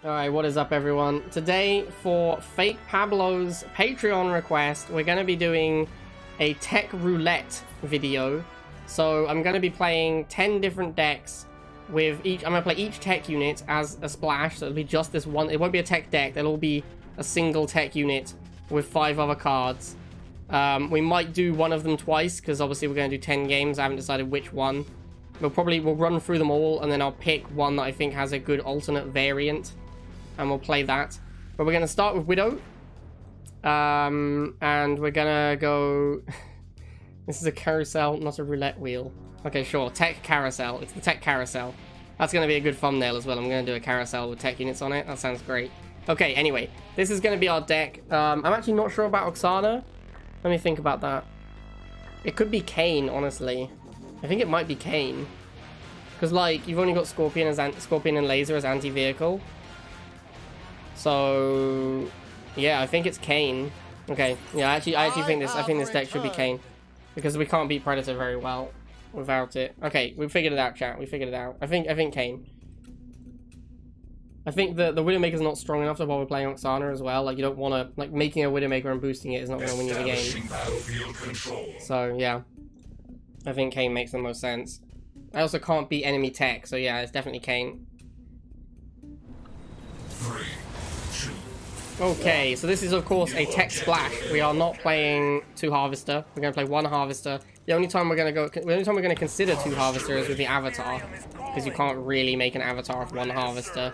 Alright, what is up everyone? Today, for Fake Pablo's Patreon request, we're going to be doing a tech roulette video. So I'm going to be playing 10 different decks with each... I'm going to play each tech unit as a splash, so it'll be just this one. It won't be a tech deck, it'll be a single tech unit with 5 other cards. We might do one of them twice, because obviously we're going to do 10 games. I haven't decided which one. We'll run through them all, and then I'll pick one that I think has a good alternate variant. And we'll play that. But we're going to start with Widow. And we're going to go... This is a carousel, not a roulette wheel. Okay, sure. Tech carousel. It's the tech carousel. That's going to be a good thumbnail as well. I'm going to do a carousel with tech units on it. That sounds great. Okay, anyway. This is going to be our deck. I'm actually not sure about Oksana. Let me think about that. It could be Kane, honestly. I think it might be Kane. Because, like, you've only got Scorpion and Laser as anti-vehicle. So, yeah, I think it's Kane. Okay, yeah, I actually think this deck should be Kane, because we can't beat Predator very well without it. Okay, we figured it out, chat. We figured it out. I think Kane. I think the Widowmaker is not strong enough to bother playing Oksana as well. Like, you don't want to, like, making a Widowmaker and boosting it is not going to win you the game. So yeah, I think Kane makes the most sense. I also can't beat enemy tech, so yeah, it's definitely Kane. Okay, so this is of course a tech splash. We are not playing 2 Harvester. We're going to play 1 Harvester. The only time we're going to consider 2 Harvester is with the Avatar, because you can't really make an Avatar of 1 Harvester.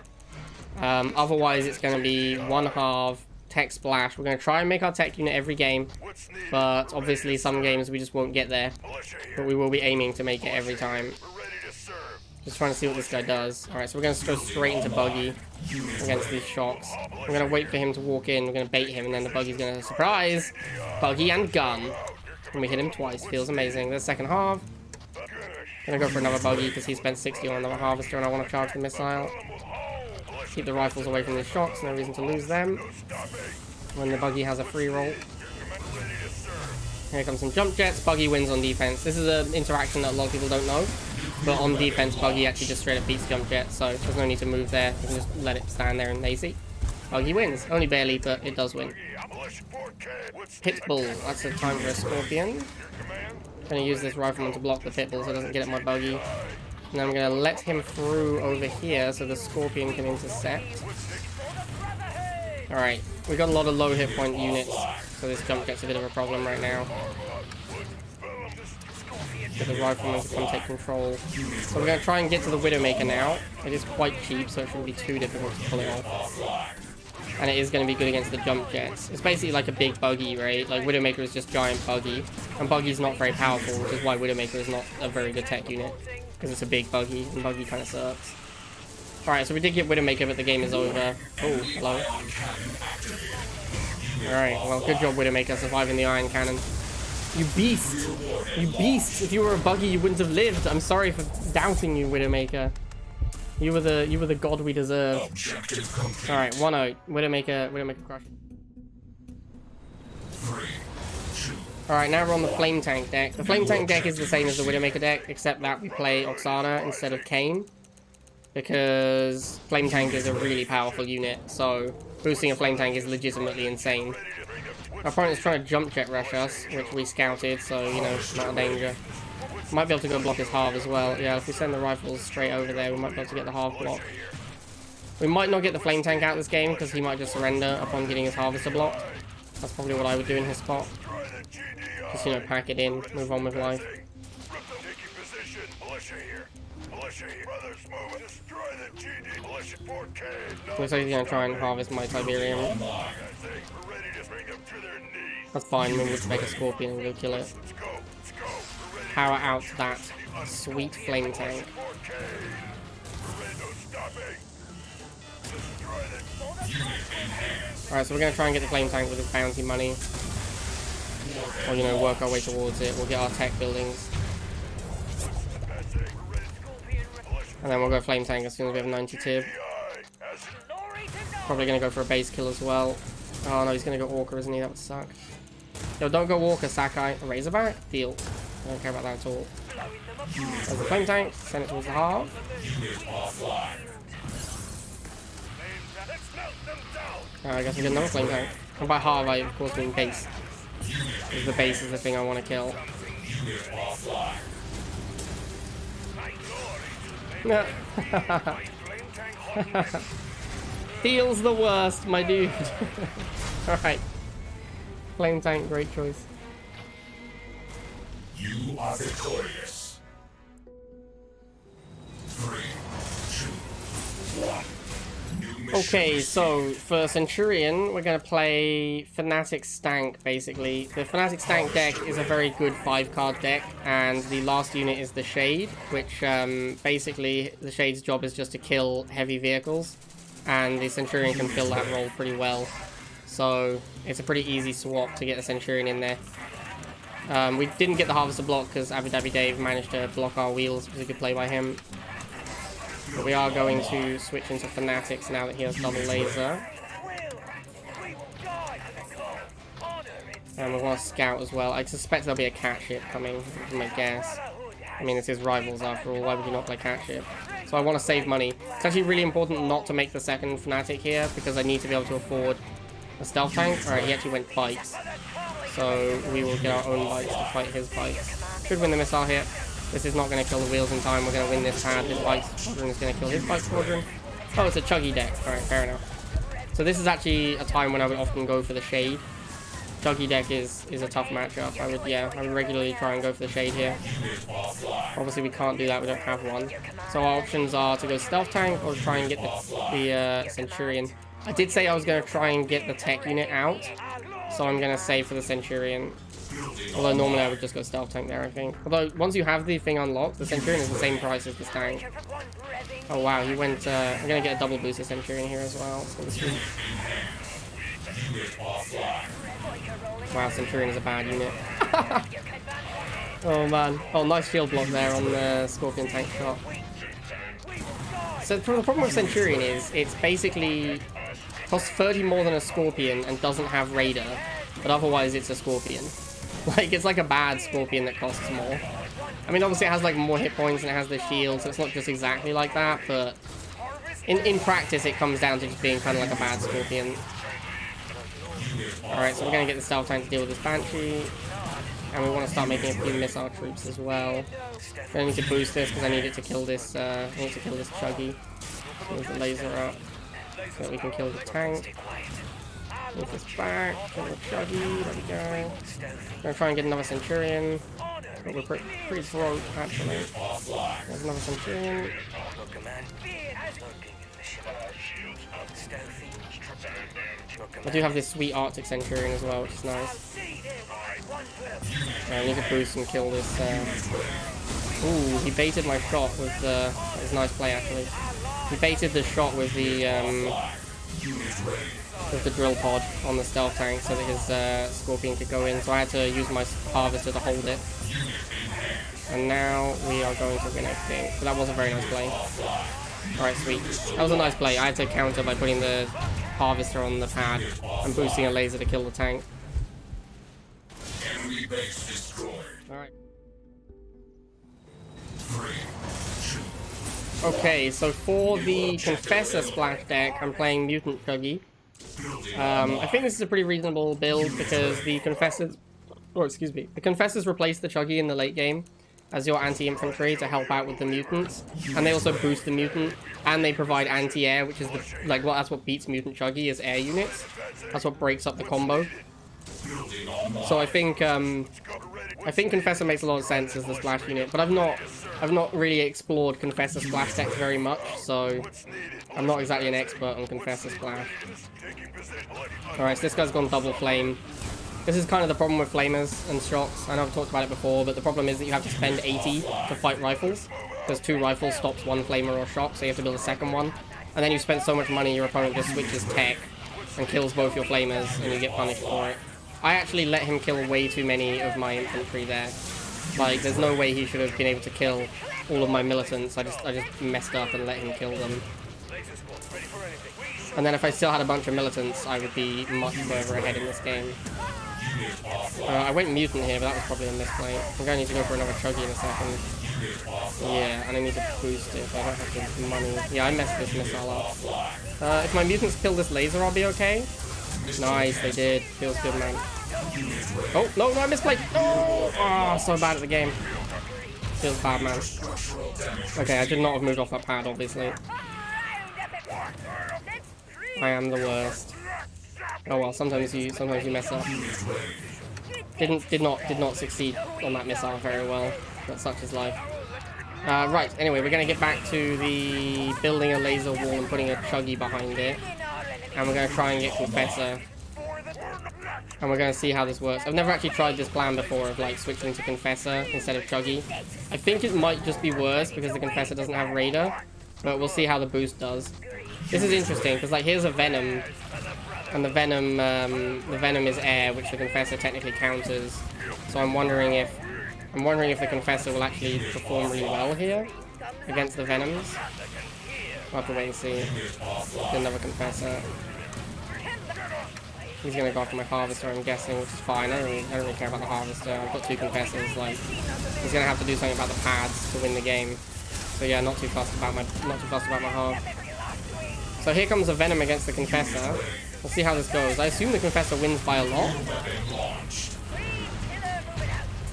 Otherwise, it's going to be 1 half tech splash. We're going to try and make our tech unit every game, but obviously some games we just won't get there. But we will be aiming to make it every time. Just trying to see what this guy does. Alright, so we're going to go straight into Buggy against these shocks. We're going to wait for him to walk in. We're going to bait him, and then the Buggy's going to surprise. Buggy and gun. And we hit him twice. Feels amazing. The second half. Going to go for another Buggy because he spent 60 on another Harvester, and I want to charge the missile. Keep the rifles away from these shocks. No reason to lose them. When the Buggy has a free roll. Here comes some jump jets. Buggy wins on defense. This is an interaction that a lot of people don't know. But on defense, Buggy actually just straight up beats jump jet, so there's no need to move there. You can just let it stand there and lazy. Buggy wins. Only barely, but it does win. Pitbull. That's the time for a Scorpion. I'm going to use this rifleman to block the Pitbull so it doesn't get at my Buggy. And then I'm going to let him through over here so the Scorpion can intercept. Alright, we got a lot of low hit point units, so this jump jet's a bit of a problem right now. Get the rifleman to come take control. So we're going to try and get to the Widowmaker now. It is quite cheap, so it shouldn't be too difficult to pull it off. And it is going to be good against the jump jets. It's basically like a big Buggy, right? Like, Widowmaker is just giant Buggy. And Buggy's not very powerful, which is why Widowmaker is not a very good tech unit. Because it's a big Buggy, and Buggy kind of sucks. Alright, so we did get Widowmaker, but the game is over. Oh, hello. Alright, well, good job, Widowmaker, surviving the Iron Cannon. You beast! You beast! If you were a Buggy, you wouldn't have lived. I'm sorry for doubting you, Widowmaker. You were the god we deserve. Alright, 1-0. Widowmaker crush. Alright, now we're on the Flame Tank deck. The Flame Tank deck is the same as the Widowmaker deck, except that we play Oksana instead of Kane. Because Flame Tank is a really powerful unit, so boosting a Flame Tank is legitimately insane. Our opponent is trying to jump jet rush us, which we scouted, so, you know, not a danger. Might be able to go block his halve as well. Yeah, if we send the rifles straight over there, we might be able to get the halve block. We might not get the Flame Tank out this game, because he might just surrender upon getting his Harvester blocked. That's probably what I would do in his spot. Just, you know, pack it in, move on with life. Looks like he's going to try and harvest my Tiberium. That's fine, we'll just make a Scorpion and go kill it. Power out that sweet Flame Tank. Alright, so we're going to try and get the Flame Tank with his bounty money. Or, you know, work our way towards it. We'll get our tech buildings. And then we'll go Flame Tank as soon as we have 90 tib. Probably going to go for a base kill as well. Oh no, he's going to go Orca, isn't he? That would suck. Yo, don't go Walker, Sakai. A Razorback? Deal. I don't care about that at all. There's the Flame Tank. Send it towards the half. I guess we get another flame tank. And by halve, I of course mean base. Because the base is the thing I want to kill. No. Feels the worst, my dude. Alright. Flame tank, great choice. You are victorious. 3, 2, 1. Okay, so for Centurion, we're going to play Fanatic Stank, basically. The Fanatic Stank deck is a very good 5-card deck, and the last unit is the Shade, which basically the Shade's job is just to kill heavy vehicles, and the Centurion can fill that role pretty well. So it's a pretty easy swap to get the Centurion in there. We didn't get the Harvester block because Abby Dave managed to block our wheels. It was a good play by him. But we are going to switch into Fanatics now that he has double laser. And we want to scout as well. I suspect there'll be a cat ship coming, is my guess. I mean, it's his rivals after all, why would you not play cat ship? So I want to save money. It's actually really important not to make the second Fanatic here, because I need to be able to afford a stealth tank. Alright, he actually went bikes. So we will get our own bikes to fight his bikes. Should win the missile here. This is not going to kill the wheels in time. We're going to win this pad. His bike squadron is going to kill his bike squadron. Oh, it's a chuggy deck. Alright, fair enough. So this is actually a time when I would often go for the Shade. Chuggy deck is a tough matchup. I would regularly try and go for the Shade here. Obviously we can't do that, we don't have one. So our options are to go stealth tank or try and get the Centurion. I did say I was going to try and get the tech unit out, so I'm going to save for the Centurion. Although normally I would just go stealth tank there, I think. Although once you have the thing unlocked, the Centurion is the same price as this tank. Oh wow, he went, I'm going to get a double booster Centurion here as well. It's going to be sweet. Wow, Centurion is a bad unit. Oh man. Oh, nice shield block there on the Scorpion tank shot. So the problem with Centurion is it's basically costs 30 more than a Scorpion and doesn't have Raider, but otherwise it's a Scorpion. Like, it's like a bad Scorpion that costs more. I mean, obviously it has like more hit points and it has the shield, so it's not just exactly like that, but in practice it comes down to just being kind of like a bad Scorpion. Alright, so we're going to get the stealth tank to deal with this Banshee. And we want to start making a few missile troops as well. I'm going to need to boost this because I need it to kill this, Chuggy. Move the laser up so that we can kill the tank. Move this back, kill the Chuggy, there we go. I'm going to try and get another Centurion. But we're pretty broke, actually. There's another Centurion. I do have this sweet Arctic Centurion as well, which is nice. I need to boost and kill this. Ooh, he baited my shot with the. That was a nice play, actually. He baited the shot with the drill pod on the stealth tank so that his Scorpion could go in. So I had to use my Harvester to hold it. And now we are going to win, I think. But that was a very nice play. Alright, sweet. That was a nice play. I had to counter by putting the Harvester on the pad and boosting a laser to kill the tank. Enemy base destroyed. Alright. 3, 2. Okay, so for the Confessor splash deck, I'm playing Mutant Chuggy. I think this is a pretty reasonable build because the Confessors... Oh, excuse me. The Confessors replace the Chuggy in the late game as your anti-infantry to help out with the mutants, and they also boost the mutant, and they provide anti-air, which is the that's what beats Mutant Chuggy is air units. That's what breaks up the combo. So I think Confessor makes a lot of sense as the splash unit, but I've not really explored Confessor splash decks very much, so I'm not exactly an expert on Confessor splash. Alright, so this guy's gone double flame. This is kind of the problem with flamers and shocks. I know I've talked about it before, but the problem is that you have to spend 80 to fight rifles, because 2 rifles stops 1 flamer or shock, so you have to build a second one. And then you spend so much money, your opponent just switches tech and kills both your flamers, and you get punished for it. I actually let him kill way too many of my infantry there. Like, there's no way he should have been able to kill all of my militants. I just messed up and let him kill them. And then if I still had a bunch of militants, I would be much further ahead in this game. I went mutant here, but that was probably a misplay. I'm going to need to go for another Chuggy in a second. Yeah, and I need to boost it, but I don't have the money. Yeah, I messed this missile up. If my mutants kill this laser, I'll be okay. Nice, they did. Feels good, man. Oh, no, I misplayed. No! Oh, so bad at the game. Feels bad, man. Okay, I did not have moved off that pad, obviously. I am the worst. Oh well, sometimes you mess up. Did not succeed on that missile very well, but such is life. Right, anyway, we're gonna get back to the building a laser wall and putting a chuggy behind it. And we're gonna try and get Confessor. And we're gonna see how this works. I've never actually tried this plan before of like switching to Confessor instead of chuggy. I think it might just be worse because the Confessor doesn't have Raider, but we'll see how the boost does. This is interesting because like here's a Venom, and the Venom is air, which the Confessor technically counters. So I'm wondering if the Confessor will actually perform really well here against the Venoms. We'll have to wait and see. Get another Confessor. He's gonna go after my Harvester, I'm guessing, which is fine. I don't really care about the Harvester. I've got two Confessors. Like, he's gonna have to do something about the pads to win the game. So yeah, not too fussed about my Harv. So here comes a Venom against the Confessor. We'll see how this goes. I assume the Confessor wins by a lot.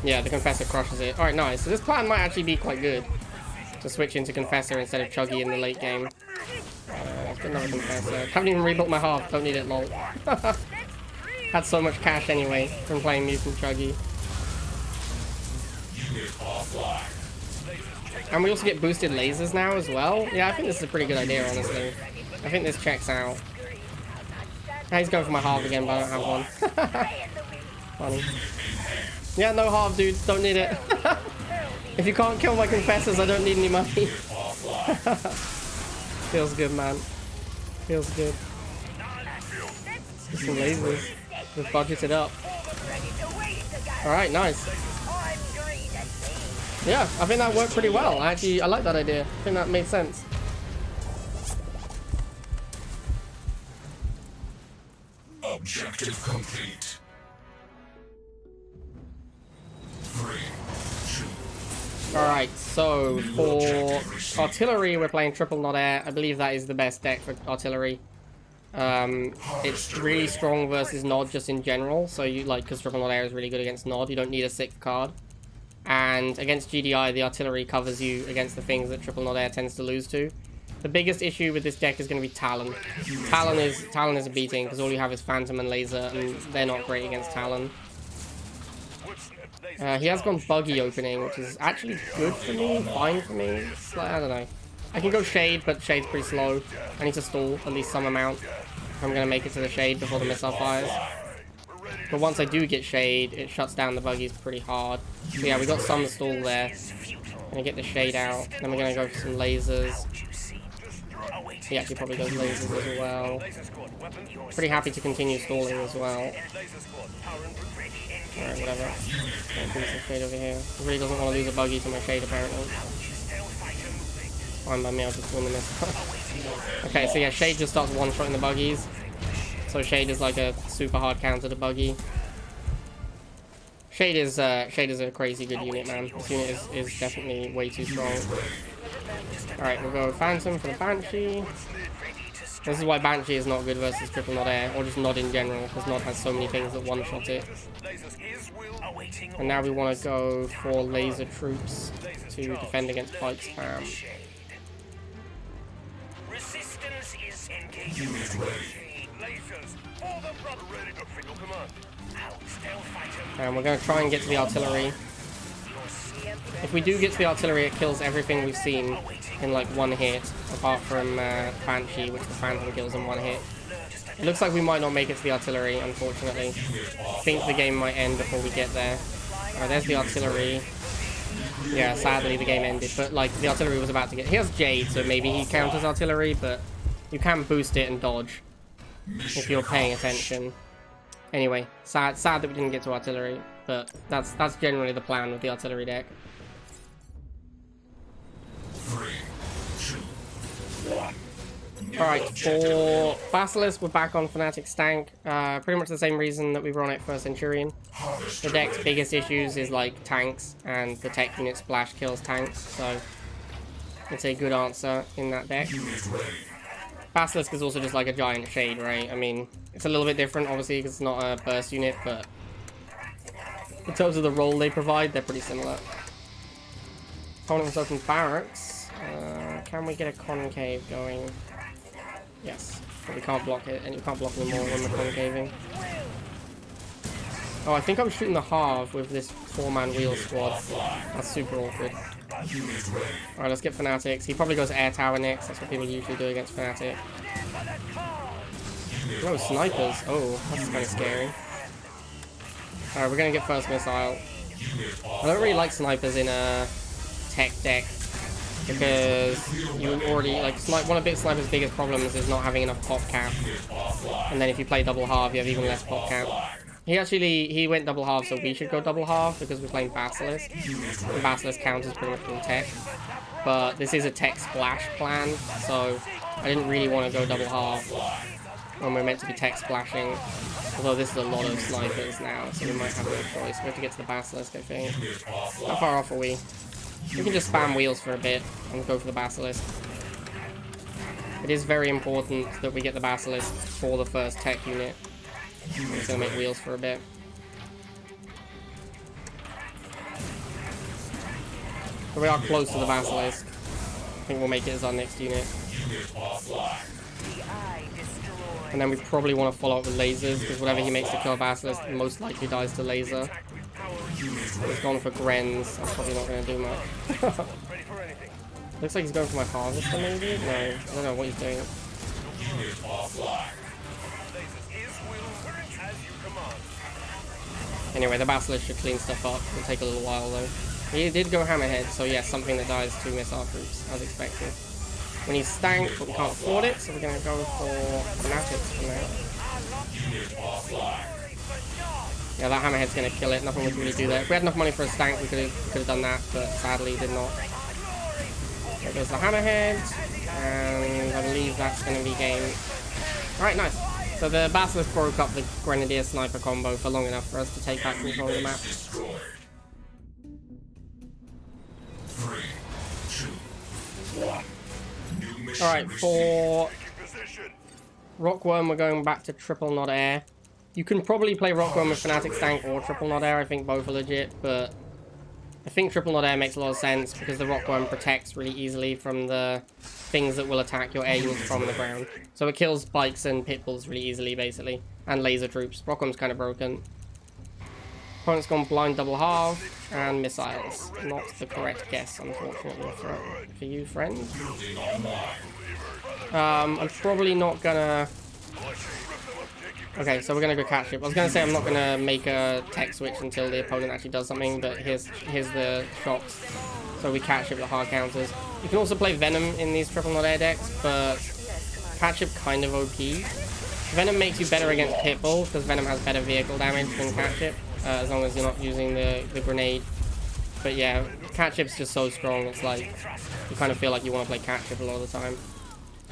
Yeah, the Confessor crushes it. Alright, nice. So this plan might actually be quite good. To switch into Confessor instead of Chuggy in the late game. Let's get another Confessor. Haven't even rebuilt my Harv. Don't need it, lol. Had so much cash anyway from playing Mutant Chuggy. And we also get boosted lasers now as well. Yeah, I think this is a pretty good idea, honestly. I think this checks out. Now he's going for my Harv again, but I don't have one. Funny. Yeah, no Harv, dude. Don't need it. If you can't kill my Confessors, I don't need any money. Feels good, man. Feels good. Let's get some lasers. We've budgeted up. Alright, nice. Yeah, I think that worked pretty well. I like that idea. I think that made sense. Objective complete. 3, 2. Alright, so for artillery, we're playing triple not air. I believe that is the best deck for artillery. It's really strong versus Nod just in general. So you like, because triple not air is really good against Nod, you don't need a 6th card. And against GDI, the artillery covers you against the things that triple not air tends to lose to. The biggest issue with this deck is going to be Talon. Talon is a beating because all you have is Phantom and Laser, and they're not great against Talon. He has gone Buggy opening, which is actually good for me, fine for me. It's like, I don't know. I can go Shade, but Shade's pretty slow. I need to stall at least some amount if I'm going to make it to the Shade before the missile fires. But once I do get Shade, it shuts down the Buggies pretty hard. So yeah, we got some stall there. Gonna get the Shade out. Then we're gonna go for some lasers. He actually probably goes lasers as well. Pretty happy to continue stalling as well. Alright, whatever. Gonna do some Shade over here. He really doesn't want to lose a Buggy to my Shade apparently. Fine by me, I'll just win the missile. Okay, so yeah, Shade just starts one-shotting the Buggies. So Shade is like a super hard counter to Buggy. Shade is a crazy good unit, man. This unit is definitely way too strong. Alright, we'll go Phantom for the Banshee. This is why Banshee is not good versus triple not air, or just Nod in general, because Nod has so many things that one-shot it. And now we want to go for laser troops to defend against Pike spam. And we're going to try and get to the artillery. If we do get to the artillery, it kills everything we've seen in like one hit, apart from Banshee, which the Phantom kills in one hit. It looks like we might not make it to the artillery, unfortunately. I think the game might end before we get there. Alright, there's the artillery. Yeah, sadly the game ended, but like the artillery was about to get... He has Jade, so maybe he counters artillery, but you can boost it and dodge if you're paying attention. Anyway, sad that we didn't get to artillery, but that's generally the plan with the artillery deck. 3, 2, 1. Alright, for Basilisk, we're back on Fnatic Stank. Pretty much the same reason that we were on it for Centurion. The deck's biggest issues is like tanks, and the tech unit splash kills tanks, so it's a good answer in that deck. Basilisk is also just like a giant shade, right? I mean, it's a little bit different, obviously, because it's not a burst unit, but in terms of the role they provide, they're pretty similar. Opponent was open barracks. Can we get a concave going? Yes, but we can't block it, and you can't block anymore when we're concaving. Oh, I think I'm shooting the halve with this 4-man wheel squad. That's super awkward. Alright, let's get Fanatics. He probably goes air tower next. That's what people usually do against Fnatic. No, snipers. Oh, that's kind of scary. Alright, we're going to get first missile. I don't really like snipers in a tech deck, because you already, like, one of Bit Sniper's biggest problems is not having enough pop cap. And then if you play double half, you have even less pop cap. He went double half, so we should go double half because we're playing Basilisk. And Basilisk counts as pretty much in tech. But this is a tech splash plan, so I didn't really want to go double half when we're meant to be tech splashing. Although this is a lot of snipers now, so we might have no choice. We have to get to the Basilisk, I think. How far off are we? We can just spam wheels for a bit and go for the Basilisk. It is very important that we get the Basilisk for the first tech unit. I'm just gonna make wheels for a bit. But we are close to the Basilisk. I think we'll make it as our next unit. And then we probably want to follow up with lasers, because whatever he makes to kill Basilisk most likely dies to laser. He's gone for Grens. That's probably not going to do much. Looks like he's going for my Harvester, maybe? No, I don't know what he's doing. Anyway, the Basilisk should clean stuff up. It'll take a little while, though. He did go Hammerhead, so yes, something that dies to missile troops, as expected. When he's stanked, but we can't afford it, so we're going to go for Fanatics for now. Yeah, that Hammerhead's going to kill it. Nothing we can really do there. If we had enough money for a stank, we could have done that, but sadly did not. There goes the Hammerhead, and I believe that's going to be game. Alright, nice. So the Basilisk broke up the Grenadier Sniper combo for long enough for us to take back control of the map. 3, 2, 1. Alright, for Rockworm, we're going back to triple not air. You can probably play Rockworm with Fnatic Stank or triple not air. I think both are legit, but I think triple not air makes a lot of sense because the Rockworm protects really easily from the things that will attack your air units from the ground. So it kills bikes and pitbulls really easily, basically, and laser troops. Rockworm's kind of broken. Opponent's gone blind double half and missiles. Not the correct guess, unfortunately, for you, friend. I'm probably not gonna... Okay, so we're gonna go catch ship. I was gonna say I'm not gonna make a tech switch until the opponent actually does something, but here's the shots. So we catch ship the hard counters. You can also play Venom in these triple not air decks, but catch ship kind of OP. Venom makes you better against pitbull because Venom has better vehicle damage than catch ship. As long as you're not using the grenade. But yeah, catch ship's just so strong, it's like, you kind of feel like you want to play catch ship a lot of the time.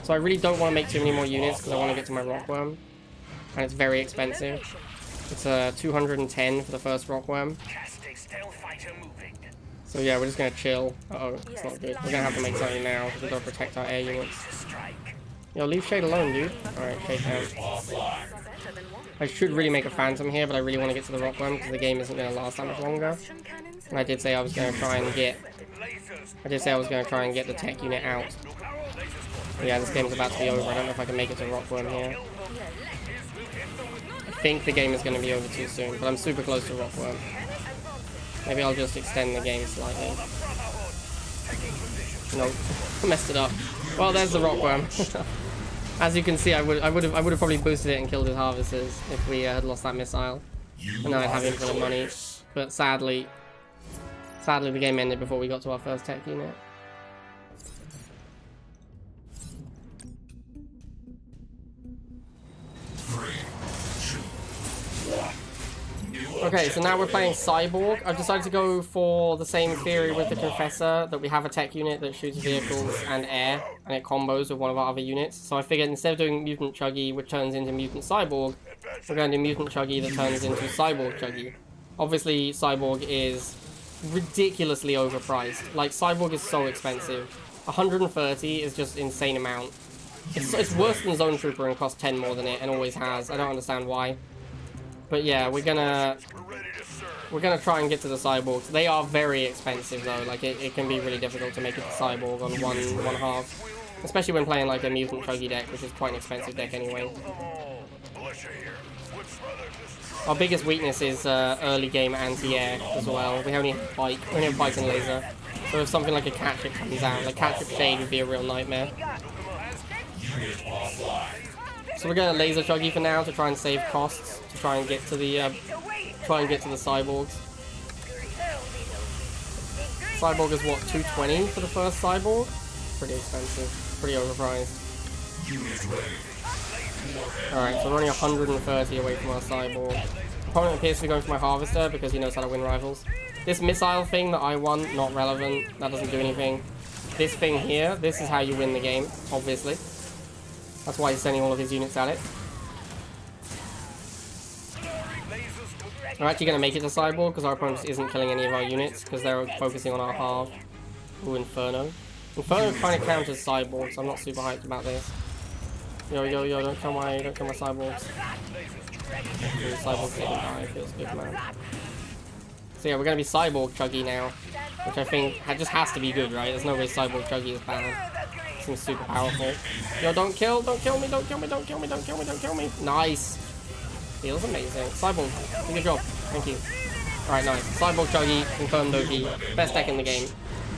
So I really don't want to make too many more units because I want to get to my Rockworm. And it's very expensive. It's 210 for the first Rockworm. So yeah, we're just going to chill. Uh-oh, it's not good. We're going to have to make something now because we've got to protect our air units. Yo, leave Shade alone, dude. Alright, Shade down. I should really make a Phantom here, but I really want to get to the Rockworm because the game isn't going to last that much longer. And I did say I was going to try and get... the tech unit out. But yeah, this game's about to be over. I don't know if I can make it to Rockworm here. I think the game is going to be over too soon, but I'm super close to Rockworm. Maybe I'll just extend the game slightly. Nope. Messed it up. Well, there's the Rockworm. As you can see, I would have probably boosted it and killed his harvesters if we had lost that missile. And then I'd have infinite money. But sadly the game ended before we got to our first tech unit. Okay, so now we're playing Cyborg. I've decided to go for the same theory with the Confessor, that we have a tech unit that shoots vehicles and air, and it combos with one of our other units. So I figured instead of doing Mutant Chuggy, which turns into Mutant Cyborg, we're going to do Mutant Chuggy that turns into Cyborg Chuggy. Obviously, Cyborg is ridiculously overpriced. Like, Cyborg is so expensive. 130 is just insane amount. It's worse than Zone Trooper and costs 10 more than it, and always has. I don't understand why. But yeah, we're gonna try and get to the Cyborgs. They are very expensive though. Like it can be really difficult to make it to Cyborg on one half, especially when playing like a Mutant Chuggy deck, which is quite an expensive deck anyway. Our biggest weakness is early game anti-air as well. We only have bike. We only have bike and laser. So if something like a Catship comes out, like Catship Shade would be a real nightmare. So we're going to laser Chuggy for now to try and save costs, to try and get to the Cyborgs. Cyborg is what, 220 for the first Cyborg? Pretty expensive, pretty overpriced. Alright, so we're only 130 away from our Cyborg. Opponent appears to be going for my Harvester because he knows how to win rivals. This missile thing that I won, not relevant, that doesn't do anything. This thing here, this is how you win the game, obviously. That's why he's sending all of his units at it. We're actually going to make it to Cyborg because our opponent isn't killing any of our units because they're focusing on our half. Ooh, Inferno. Inferno kind of counters Cyborg, so I'm not super hyped about this. Yo, don't kill my Cyborgs. Cyborg didn't die, feels good, man. So yeah, we're going to be Cyborg Chuggy now, which I think just has to be good, right? There's no way Cyborg Chuggy is bad. Seems super powerful. Yo, don't kill me. Nice. Feels amazing. Cyborg, good job. Thank you. Alright, nice. Cyborg Chuggy, confirmed OG. Best deck in the game.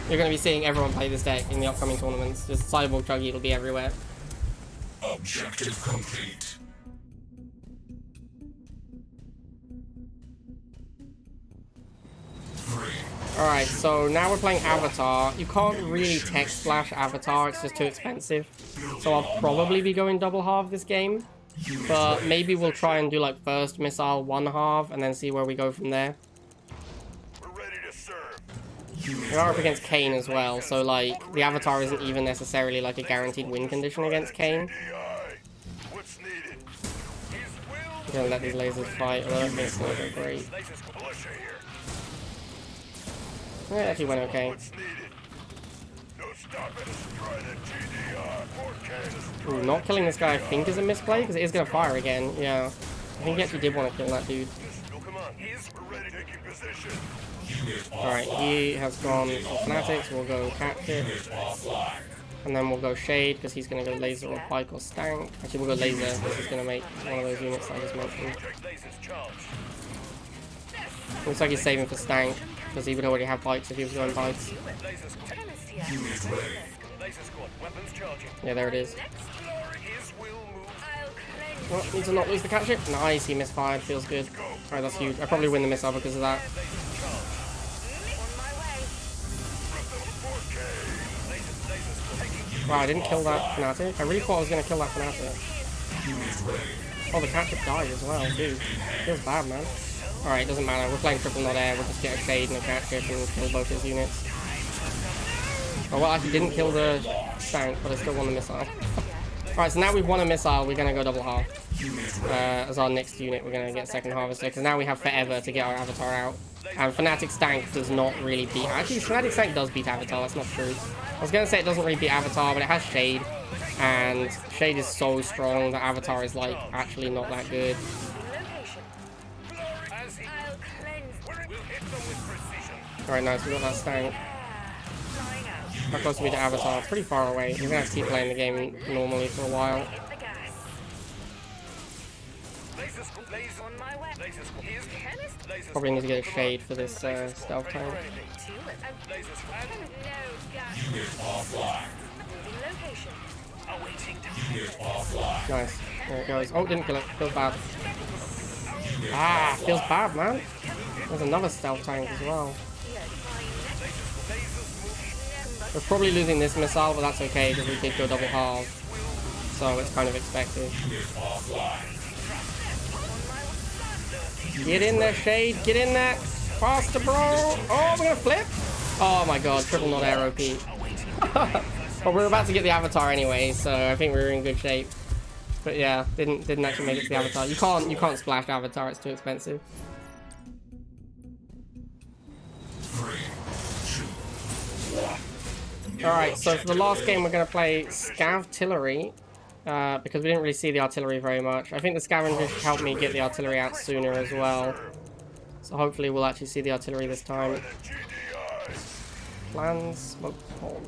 You're going to be seeing everyone play this deck in the upcoming tournaments. Just Cyborg Chuggy, it'll be everywhere. Objective complete. Alright, so now we're playing Avatar. You can't really tech splash Avatar, it's just too expensive. So I'll probably be going double half this game. But maybe we'll try and do like first missile one half and then see where we go from there. We are up against Kane as well, so like the Avatar isn't even necessarily like a guaranteed win condition against Kane. I'm gonna let these lasers fight, although I don't think it's gonna go great. It actually went okay. Ooh, not killing this guy I think is a misplay, because it is going to fire again, yeah. I think he actually did want to kill that dude. Alright, he has gone for Fanatics, we'll go Catship. And then we'll go Shade, because he's going to go Laser or Pike or Stank. Actually, we'll go Laser, because he's going to make one of those units that I just mentioned. Looks like he's saving for Stank, because he would already have Pikes if he was going Pikes. Yeah, there it is. Oh, need to not lose the Catship. Nice, he misfired, feels good. Alright, that's huge. I probably win the missile because of that. Wow, I didn't kill that Fanatic. I really thought I was going to kill that Fanatic. Oh, the Catship died as well, dude. Feels bad, man. Alright, doesn't matter. We're playing triple not air. We'll just get a Shade and a Catship and kill both his units. Oh, well, I actually didn't kill the Stank, but I still won the missile. Alright, so now we've won a missile, we're going to go double half. As our next unit, we're going to get second Harvester, because now we have forever to get our Avatar out. And Fanatic Stank does not really beat... Actually, Fanatic Stank does beat Avatar, that's not true. I was going to say it doesn't really beat Avatar, but it has Shade. And Shade is so strong that Avatar is, like, actually not that good. Alright, nice, we got that Stank. How close are we to Avatar? Pretty far away. We're gonna have to keep playing the game normally for a while. Probably need to get a Shade for this stealth tank. Nice. There it goes. Oh, didn't kill it. Feels bad. Ah, feels bad, man. There's another stealth tank as well. We're probably losing this missile, but that's okay because we did go double half. So it's kind of expected. Get in there, Shade. Get in there. Faster, bro. Oh, we're gonna flip. Oh my god, triple not air OP. But we're about to get the avatar anyway, so I think we're in good shape. But yeah, didn't actually make it to the avatar. You can't splash avatar, it's too expensive. 3, 2, 1. Alright, so for the last game we're gonna play Scavtillery. Because we didn't really see the artillery very much. I think the scavengers should help me get the artillery out sooner as well. So hopefully we'll actually see the artillery this time. Plans, smoke hole.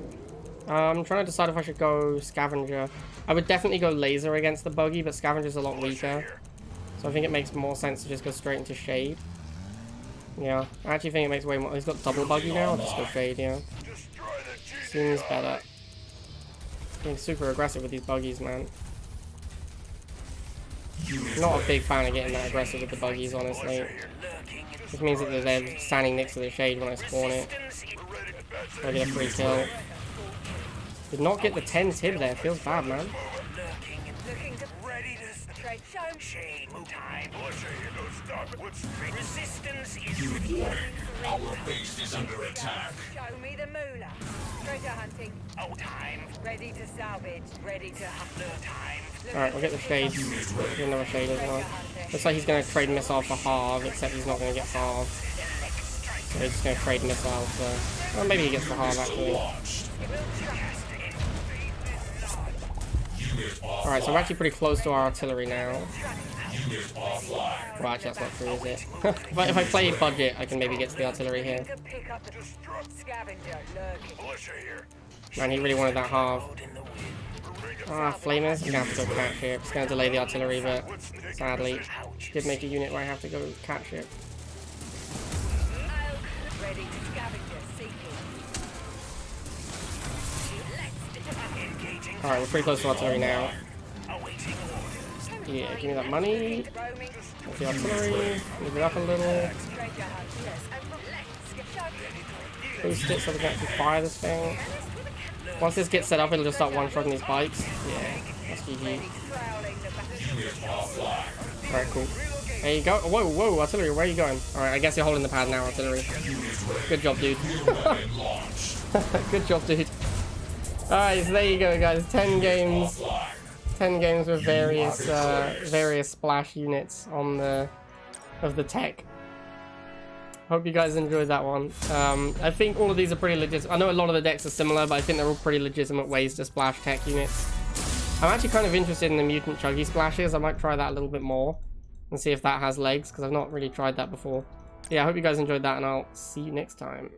I'm trying to decide if I should go scavenger. I would definitely go laser against the buggy, but scavenger's a lot weaker. So I think it makes more sense to just go straight into shade. Yeah, I actually think it makes way more. He's got double buggy now. I'll just go shade, yeah. Seems better. Being super aggressive with these buggies, man. Not a big fan of getting that aggressive with the buggies, honestly. This means that they're standing next to the shade when I spawn it. I get a free kill. Did not get the 10 tib there. Feels bad, man. Our base is under attack. Show me the moolah. Treasure hunting. Oh, time. Ready to salvage. Ready to hunt. Time. Alright, we'll get the shade. Get another shade as well. Looks like he's going to trade missile for halve, except he's not going to get halve. So he's just going to trade missile for... Well, maybe he gets the halve, actually. Alright, so we're actually pretty close to our artillery now. Well, actually, that's not true, is it? If I play budget, I can maybe get to the artillery here. Man, he really wanted that halve. Ah, flamers. I'm gonna have to go catch it. It's gonna delay the artillery, but sadly, did make a unit where I have to go catch it. Alright, we're pretty close to artillery now. Yeah, give me that money. That's the artillery. Move it up a little. Boost it so we can actually fire this thing. Once this gets set up, it'll just start one-shotting these bikes. Yeah, that's GG. Alright, cool. There you go. Whoa, whoa, artillery, where are you going? Alright, I guess you're holding the pad now, artillery. Good job, dude. Good job, dude. Alright, so there you go, guys. 10 games. 10 games with various splash units on the tech. Hope you guys enjoyed that one. I think all of these are pretty legit. I know a lot of the decks are similar, but I think they're all pretty legitimate ways to splash tech units. I'm actually kind of interested in the mutant chuggy splashes. I might try that a little bit more and see if that has legs, because I've not really tried that before. Yeah, I hope you guys enjoyed that, and I'll see you next time.